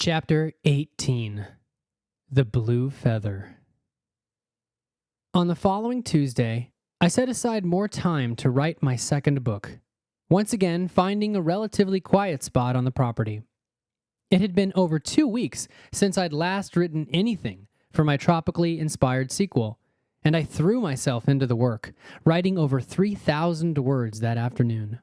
Chapter 18 The Blue Feather. On the following Tuesday, I set aside more time to write my second book, once again finding a relatively quiet spot on the property. It had been over 2 weeks since I'd last written anything for my tropically inspired sequel, and I threw myself into the work, writing over 3,000 words that afternoon.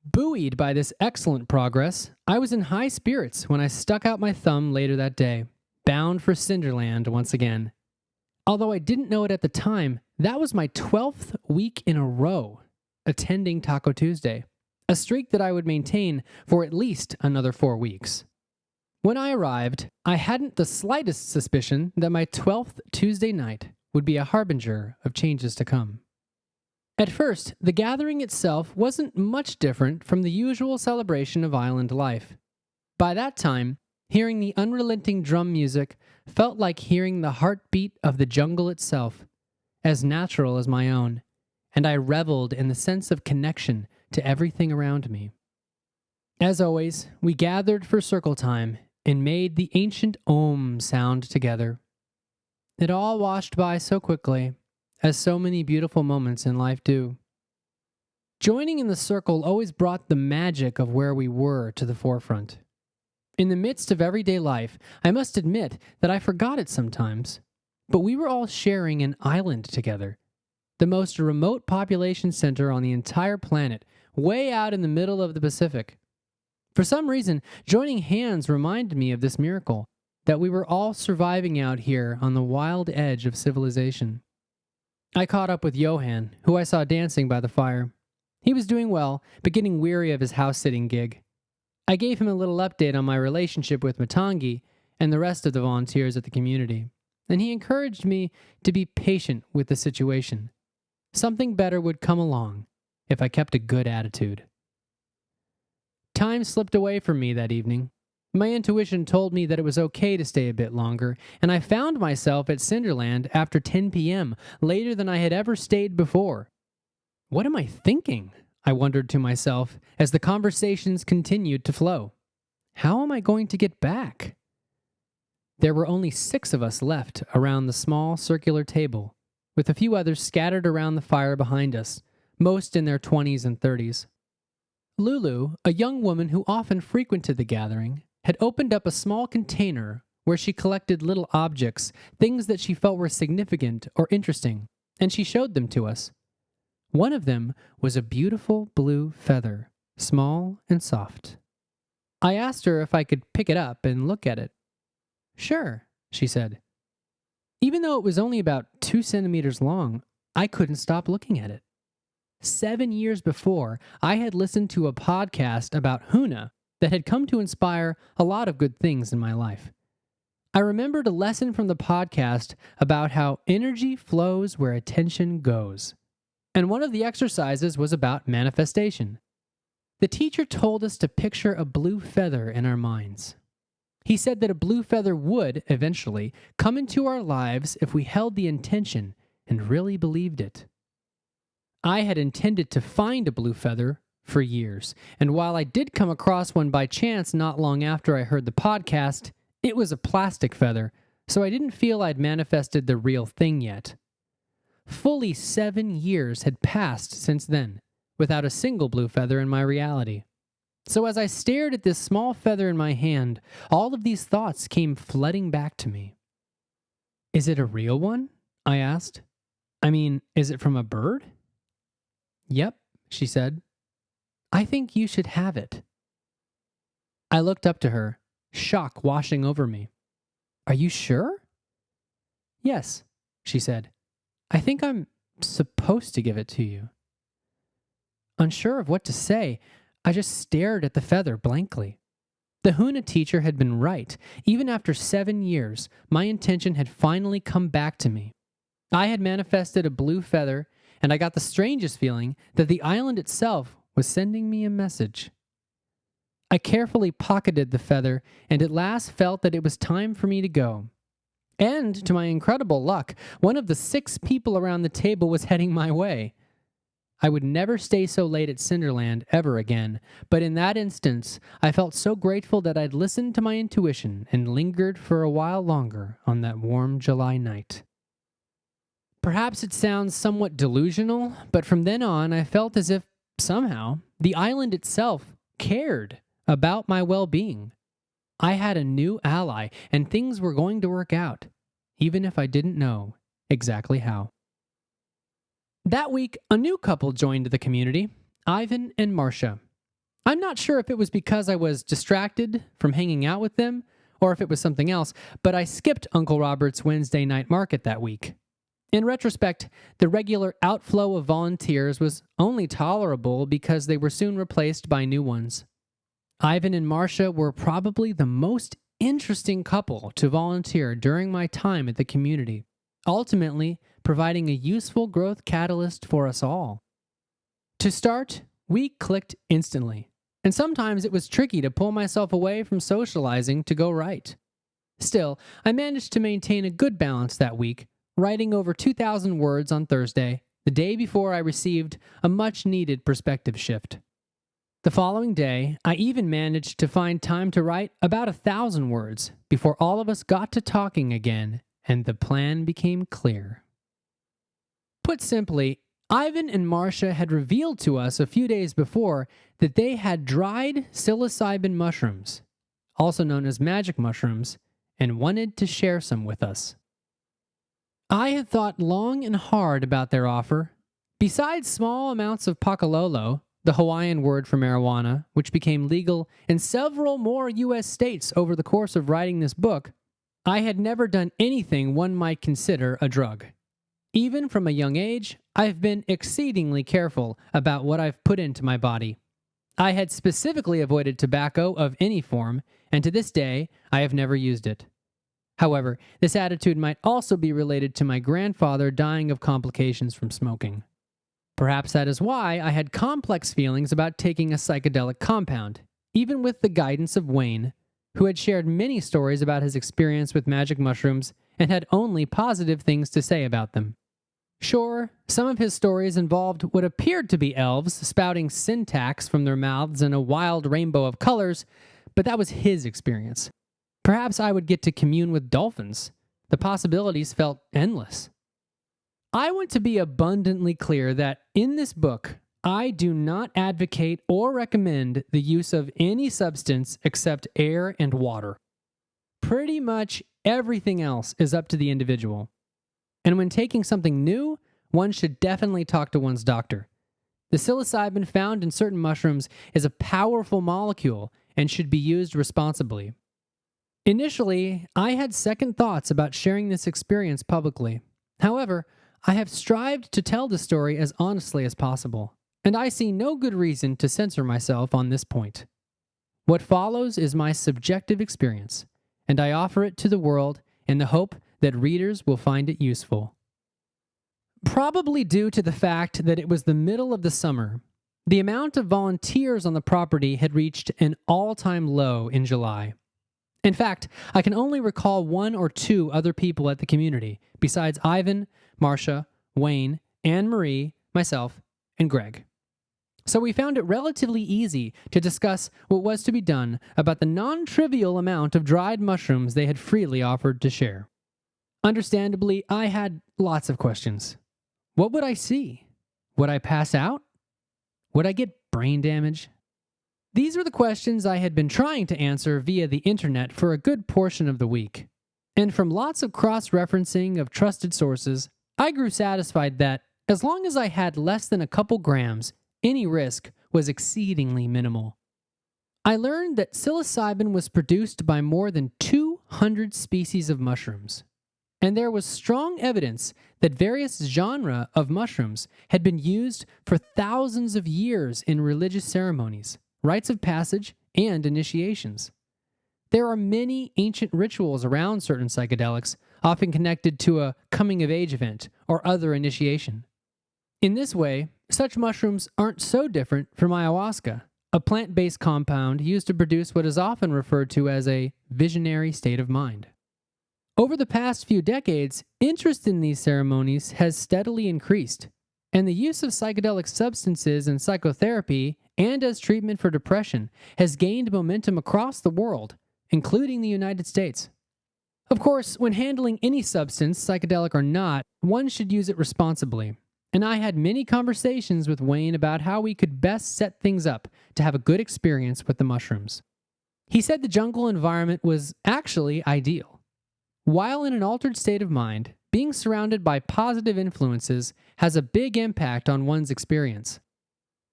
Buoyed by this excellent progress, I was in high spirits when I stuck out my thumb later that day, bound for Cinderland once again. Although I didn't know it at the time, that was my 12th week in a row attending Taco Tuesday, a streak that I would maintain for at least another 4 weeks. When I arrived, I hadn't the slightest suspicion that my 12th Tuesday night would be a harbinger of changes to come. At first, the gathering itself wasn't much different from the usual celebration of island life. By that time, hearing the unrelenting drum music felt like hearing the heartbeat of the jungle itself, as natural as my own, and I reveled in the sense of connection to everything around me. As always, we gathered for circle time and made the ancient Om sound together. It all washed by so quickly, as so many beautiful moments in life do. Joining in the circle always brought the magic of where we were to the forefront. In the midst of everyday life, I must admit that I forgot it sometimes, but we were all sharing an island together, the most remote population center on the entire planet, way out in the middle of the Pacific. For some reason, joining hands reminded me of this miracle, that we were all surviving out here on the wild edge of civilization. I caught up with Johan, who I saw dancing by the fire. He was doing well, but getting weary of his house-sitting gig. I gave him a little update on my relationship with Matangi and the rest of the volunteers at the community, and he encouraged me to be patient with the situation. Something better would come along if I kept a good attitude. Time slipped away from me that evening. My intuition told me that it was okay to stay a bit longer, and I found myself at Cinderland after 10 p.m., later than I had ever stayed before. What am I thinking? I wondered to myself as the conversations continued to flow. How am I going to get back? There were only 6 of us left around the small circular table, with a few others scattered around the fire behind us, most in their 20s and 30s. Lulu, a young woman who often frequented the gathering, had opened up a small container where she collected little objects, things that she felt were significant or interesting, and she showed them to us. One of them was a beautiful blue feather, small and soft. I asked her if I could pick it up and look at it. "Sure," she said. Even though it was only about 2 centimeters long, I couldn't stop looking at it. 7 years before, I had listened to a podcast about Huna that had come to inspire a lot of good things in my life. I remembered a lesson from the podcast about how energy flows where attention goes. And one of the exercises was about manifestation. The teacher told us to picture a blue feather in our minds. He said that a blue feather would, eventually, come into our lives if we held the intention and really believed it. I had intended to find a blue feather for years, and while I did come across one by chance not long after I heard the podcast, it was a plastic feather, so I didn't feel I'd manifested the real thing yet. Fully 7 years had passed since then, without a single blue feather in my reality. So as I stared at this small feather in my hand, all of these thoughts came flooding back to me. "Is it a real one?" I asked. "I mean, is it from a bird?" "Yep," she said. "I think you should have it." I looked up to her, shock washing over me. "Are you sure?" "Yes," she said. "I think I'm supposed to give it to you." Unsure of what to say, I just stared at the feather blankly. The Huna teacher had been right. Even after 7 years, my intention had finally come back to me. I had manifested a blue feather, and I got the strangest feeling that the island itself was sending me a message. I carefully pocketed the feather and at last felt that it was time for me to go. And, to my incredible luck, one of the 6 people around the table was heading my way. I would never stay so late at Cinderland ever again, but in that instance, I felt so grateful that I'd listened to my intuition and lingered for a while longer on that warm July night. Perhaps it sounds somewhat delusional, but from then on, I felt as if, somehow, the island itself cared about my well-being. I had a new ally, and things were going to work out, even if I didn't know exactly how. That week, a new couple joined the community, Ivan and Marcia. I'm not sure if it was because I was distracted from hanging out with them, or if it was something else, but I skipped Uncle Robert's Wednesday night market that week. In retrospect, the regular outflow of volunteers was only tolerable because they were soon replaced by new ones. Ivan and Marcia were probably the most interesting couple to volunteer during my time at the community, ultimately providing a useful growth catalyst for us all. To start, we clicked instantly, and sometimes it was tricky to pull myself away from socializing to go write. Still, I managed to maintain a good balance that week, writing over 2,000 words on Thursday, the day before I received a much-needed perspective shift. The following day, I even managed to find time to write about 1,000 words before all of us got to talking again and the plan became clear. Put simply, Ivan and Marcia had revealed to us a few days before that they had dried psilocybin mushrooms, also known as magic mushrooms, and wanted to share some with us. I had thought long and hard about their offer. Besides small amounts of pakalolo, the Hawaiian word for marijuana, which became legal in several more U.S. states over the course of writing this book, I had never done anything one might consider a drug. Even from a young age, I've been exceedingly careful about what I've put into my body. I had specifically avoided tobacco of any form, and to this day, I have never used it. However, this attitude might also be related to my grandfather dying of complications from smoking. Perhaps that is why I had complex feelings about taking a psychedelic compound, even with the guidance of Wayne, who had shared many stories about his experience with magic mushrooms and had only positive things to say about them. Sure, some of his stories involved what appeared to be elves spouting syntax from their mouths in a wild rainbow of colors, but that was his experience. Perhaps I would get to commune with dolphins. The possibilities felt endless. I want to be abundantly clear that in this book, I do not advocate or recommend the use of any substance except air and water. Pretty much everything else is up to the individual. And when taking something new, one should definitely talk to one's doctor. The psilocybin found in certain mushrooms is a powerful molecule and should be used responsibly. Initially, I had second thoughts about sharing this experience publicly. However, I have strived to tell the story as honestly as possible, and I see no good reason to censor myself on this point. What follows is my subjective experience, and I offer it to the world in the hope that readers will find it useful. Probably due to the fact that it was the middle of the summer, the amount of volunteers on the property had reached an all-time low in July. In fact, I can only recall one or two other people at the community, besides Ivan, Marcia, Wayne, Anne-Marie, myself, and Greg. So we found it relatively easy to discuss what was to be done about the non-trivial amount of dried mushrooms they had freely offered to share. Understandably, I had lots of questions. What would I see? Would I pass out? Would I get brain damage? These were the questions I had been trying to answer via the internet for a good portion of the week. And from lots of cross-referencing of trusted sources, I grew satisfied that, as long as I had less than a couple grams, any risk was exceedingly minimal. I learned that psilocybin was produced by more than 200 species of mushrooms, and there was strong evidence that various genres of mushrooms had been used for thousands of years in religious ceremonies, rites of passage, and initiations. There are many ancient rituals around certain psychedelics, often connected to a coming-of-age event or other initiation. In this way, such mushrooms aren't so different from ayahuasca, a plant-based compound used to produce what is often referred to as a visionary state of mind. Over the past few decades, interest in these ceremonies has steadily increased. and the use of psychedelic substances in psychotherapy and as treatment for depression has gained momentum across the world, including the United States. Of course, when handling any substance, psychedelic or not, one should use it responsibly. And I had many conversations with Wayne about how we could best set things up to have a good experience with the mushrooms. He said the jungle environment was actually ideal. While in an altered state of mind, being surrounded by positive influences has a big impact on one's experience.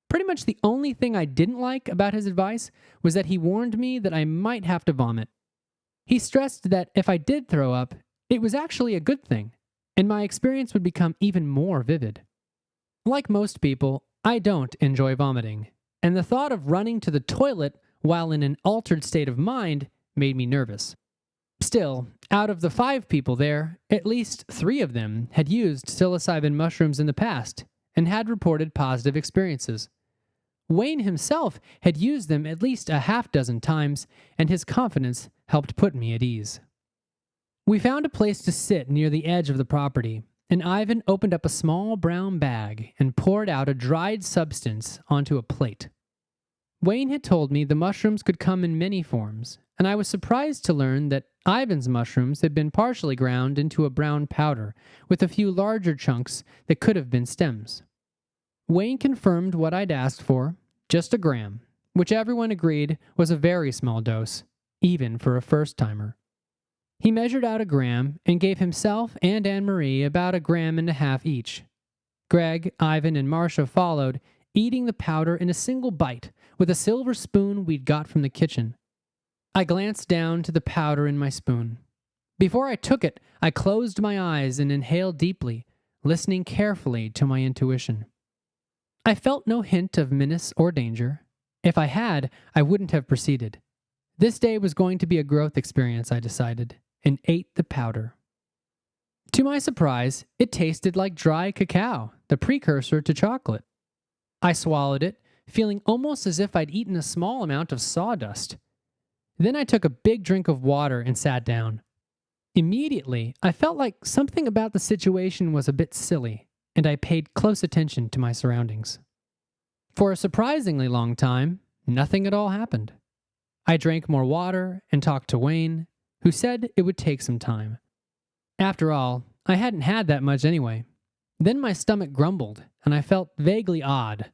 Pretty much the only thing I didn't like about his advice was that he warned me that I might have to vomit. He stressed that if I did throw up, it was actually a good thing, and my experience would become even more vivid. Like most people, I don't enjoy vomiting, and the thought of running to the toilet while in an altered state of mind made me nervous. Still, out of the 5 people there, at least 3 of them had used psilocybin mushrooms in the past and had reported positive experiences. Wayne himself had used them at least a half dozen times, and his confidence helped put me at ease. We found a place to sit near the edge of the property, and Ivan opened up a small brown bag and poured out a dried substance onto a plate. Wayne had told me the mushrooms could come in many forms, and I was surprised to learn that Ivan's mushrooms had been partially ground into a brown powder, with a few larger chunks that could have been stems. Wayne confirmed what I'd asked for, just a gram, which everyone agreed was a very small dose, even for a first-timer. He measured out a gram and gave himself and Anne-Marie about 1.5 grams each. Greg, Ivan, and Marcia followed, eating the powder in a single bite with a silver spoon we'd got from the kitchen. I glanced down to the powder in my spoon. Before I took it, I closed my eyes and inhaled deeply, listening carefully to my intuition. I felt no hint of menace or danger. If I had, I wouldn't have proceeded. This day was going to be a growth experience, I decided, and ate the powder. To my surprise, it tasted like dry cacao, the precursor to chocolate. I swallowed it, feeling almost as if I'd eaten a small amount of sawdust. Then I took a big drink of water and sat down. Immediately, I felt like something about the situation was a bit silly, and I paid close attention to my surroundings. For a surprisingly long time, nothing at all happened. I drank more water and talked to Wayne, who said it would take some time. After all, I hadn't had that much anyway. Then my stomach grumbled, and I felt vaguely odd.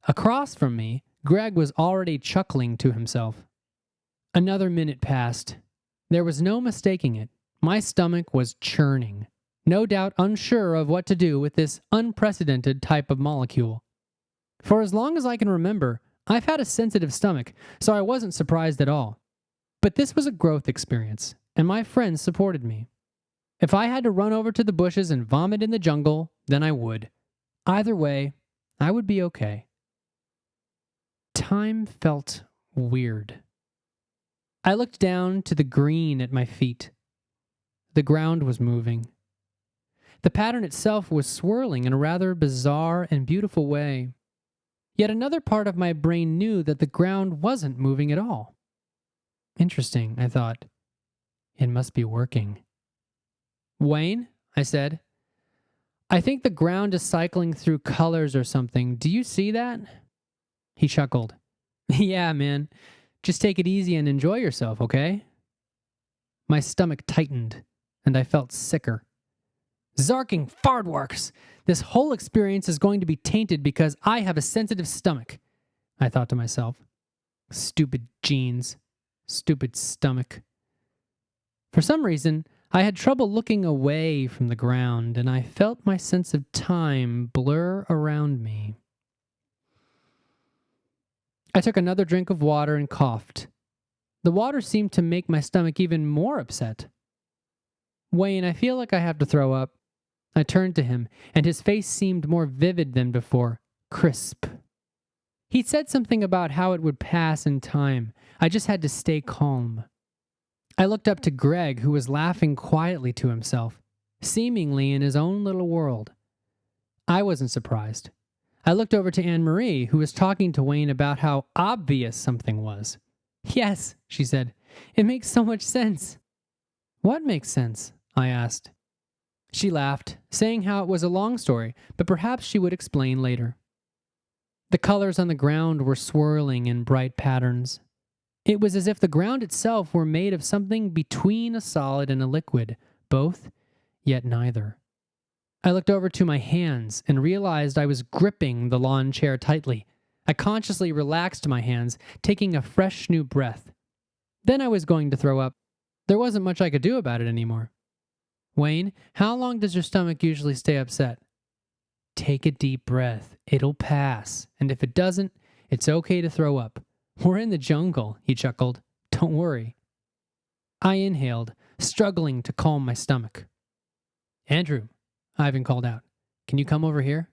Across from me, Greg was already chuckling to himself. Another minute passed. There was no mistaking it. My stomach was churning, no doubt unsure of what to do with this unprecedented type of molecule. For as long as I can remember, I've had a sensitive stomach, so I wasn't surprised at all. But this was a growth experience, and my friends supported me. If I had to run over to the bushes and vomit in the jungle, then I would. Either way, I would be okay. Time felt weird. I looked down to the green at my feet. The ground was moving. The pattern itself was swirling in a rather bizarre and beautiful way. Yet another part of my brain knew that the ground wasn't moving at all. Interesting, I thought. It must be working. Wayne, I said, I think the ground is cycling through colors or something. Do you see that? He chuckled. Yeah, man. Just take it easy and enjoy yourself, okay? My stomach tightened, and I felt sicker. Zarking fardworks! This whole experience is going to be tainted because I have a sensitive stomach, I thought to myself. Stupid genes. Stupid stomach. For some reason, I had trouble looking away from the ground, and I felt my sense of time blur around me. I took another drink of water and coughed. The water seemed to make my stomach even more upset. Wayne, I feel like I have to throw up. I turned to him, and his face seemed more vivid than before, crisp. He'd said something about how it would pass in time. I just had to stay calm. I looked up to Greg, who was laughing quietly to himself, seemingly in his own little world. I wasn't surprised. I looked over to Anne-Marie, who was talking to Wayne about how obvious something was. Yes, she said, it makes so much sense. What makes sense? I asked. She laughed, saying how it was a long story, but perhaps she would explain later. The colors on the ground were swirling in bright patterns. It was as if the ground itself were made of something between a solid and a liquid, both, yet neither. I looked over to my hands and realized I was gripping the lawn chair tightly. I consciously relaxed my hands, taking a fresh new breath. Then I was going to throw up. There wasn't much I could do about it anymore. Wayne, how long does your stomach usually stay upset? Take a deep breath. It'll pass. And if it doesn't, it's okay to throw up. We're in the jungle, he chuckled. Don't worry. I inhaled, struggling to calm my stomach. Andrew, Ivan called out, can you come over here?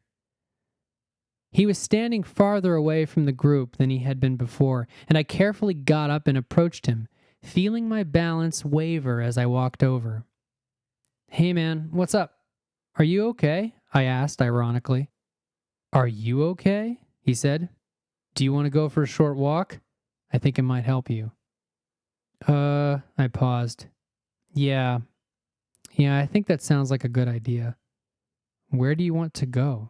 He was standing farther away from the group than he had been before, and I carefully got up and approached him, feeling my balance waver as I walked over. Hey man, what's up? Are you okay? I asked ironically. Are you okay? He said. Do you want to go for a short walk? I think it might help you. I paused. Yeah, I think that sounds like a good idea. Where do you want to go?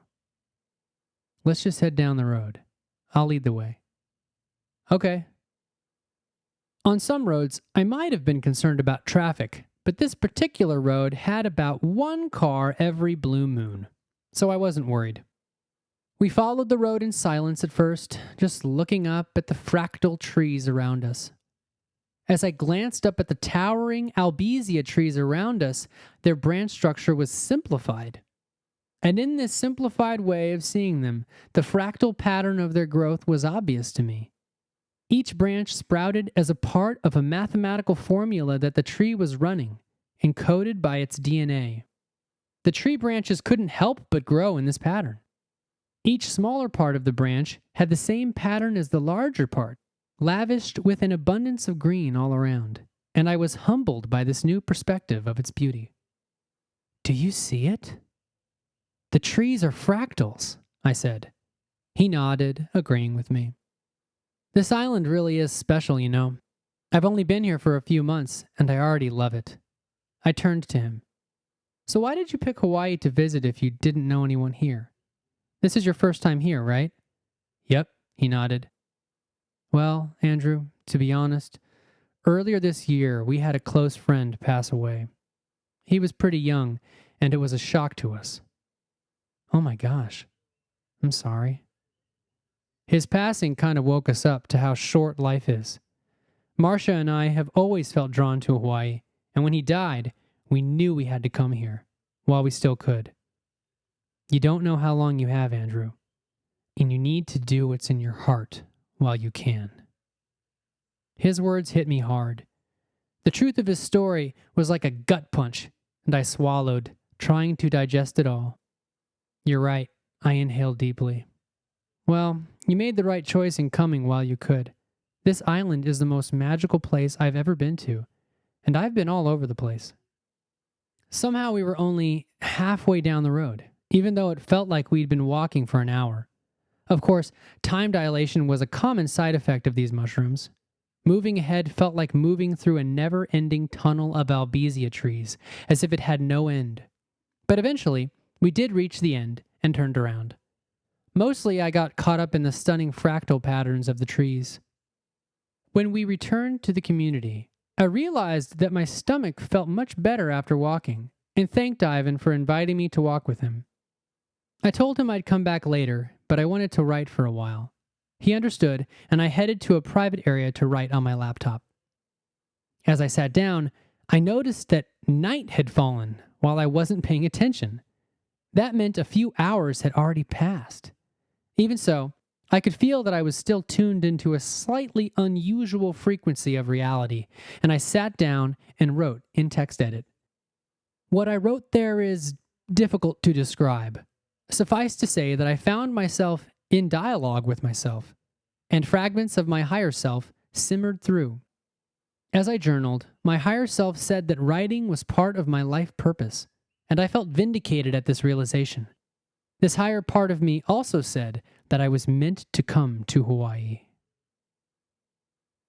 Let's just head down the road. I'll lead the way. Okay. On some roads, I might have been concerned about traffic, but this particular road had about one car every blue moon, so I wasn't worried. We followed the road in silence at first, just looking up at the fractal trees around us. As I glanced up at the towering albizia trees around us, their branch structure was simplified. And in this simplified way of seeing them, the fractal pattern of their growth was obvious to me. Each branch sprouted as a part of a mathematical formula that the tree was running, encoded by its DNA. The tree branches couldn't help but grow in this pattern. Each smaller part of the branch had the same pattern as the larger part, lavished with an abundance of green all around, and I was humbled by this new perspective of its beauty. Do you see it? The trees are fractals, I said. He nodded, agreeing with me. This island really is special, you know. I've only been here for a few months, and I already love it. I turned to him. So why did you pick Hawaii to visit if you didn't know anyone here? This is your first time here, right? Yep, he nodded. Well, Andrew, to be honest, earlier this year we had a close friend pass away. He was pretty young, and it was a shock to us. Oh my gosh, I'm sorry. His passing kind of woke us up to how short life is. Marcia and I have always felt drawn to Hawaii, and when he died, we knew we had to come here, while we still could. You don't know how long you have, Andrew, and you need to do what's in your heart while you can. His words hit me hard. The truth of his story was like a gut punch, and I swallowed, trying to digest it all. You're right, I inhaled deeply. Well, you made the right choice in coming while you could. This island is the most magical place I've ever been to, and I've been all over the place. Somehow we were only halfway down the road, even though it felt like we'd been walking for an hour. Of course, time dilation was a common side effect of these mushrooms. Moving ahead felt like moving through a never-ending tunnel of albizia trees, as if it had no end. But eventually, we did reach the end and turned around. Mostly, I got caught up in the stunning fractal patterns of the trees. When we returned to the community, I realized that my stomach felt much better after walking, and thanked Ivan for inviting me to walk with him. I told him I'd come back later, but I wanted to write for a while. He understood, and I headed to a private area to write on my laptop. As I sat down, I noticed that night had fallen while I wasn't paying attention. That meant a few hours had already passed. Even so, I could feel that I was still tuned into a slightly unusual frequency of reality, and I sat down and wrote in TextEdit. What I wrote there is difficult to describe. Suffice to say that I found myself in dialogue with myself, and fragments of my higher self simmered through. As I journaled, my higher self said that writing was part of my life purpose, and I felt vindicated at this realization. This higher part of me also said that I was meant to come to Hawaii.